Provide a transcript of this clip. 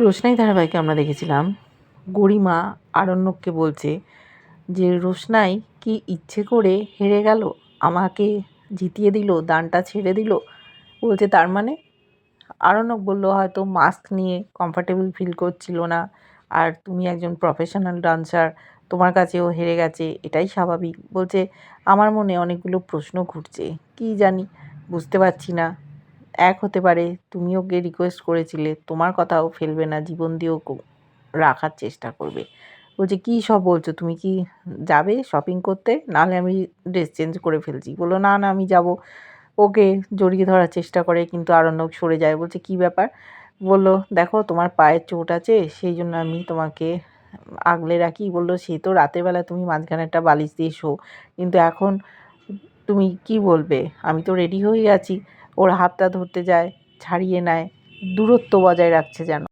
রোশনাই ধারাবাহিকে আমরা দেখেছিলাম গরিমা আরণ্যককে বলছে যে রোশনাই কি ইচ্ছে করে হেরে গেল, আমাকে জিতিয়ে দিল, দানটা ছেড়ে দিল। বলছে তার মানে? আরণ্যক বলল হয়তো মাস্ক নিয়ে কমফর্টেবল ফিল করছিল না, আর তুমি একজন প্রফেশনাল ডান্সার, তোমার কাছেও হেরে গেছে, এটাই স্বাভাবিক। বলছে আমার মনে অনেকগুলো প্রশ্ন ঘুরছে, কি জানি, বুঝতে পারছি না। এক হতে পারে তুমি ওকে রিকোয়েস্ট করেছিলে, তোমার কথাও ফেলবে না, জীবন দিয়েও রাখার চেষ্টা করবে। বলছে কী সব বলছো, তুমি কি যাবে শপিং করতে? নাহলে আমি ড্রেস চেঞ্জ করে ফেলছি। বললো না না আমি যাব। ওকে জড়িয়ে ধরার চেষ্টা করে, কিন্তু আরণ্যক সরে যায়। বলছে কী ব্যাপার? বলল দেখো তোমার পায়ের চোট আছে, সেই জন্য আমি তোমাকে আগলে রাখি। বললো সে তো রাতের বেলা তুমি মাঝখানে একটা বালিশ দিয়ে শো, কিন্তু এখন তুমি কি বলবে? আমি তো রেডি হয়ে আছি। ওর হাতটা ধরতে যায়, ছাড়িয়ে নেয়, দূরত্ব বজায় রাখছে যেন।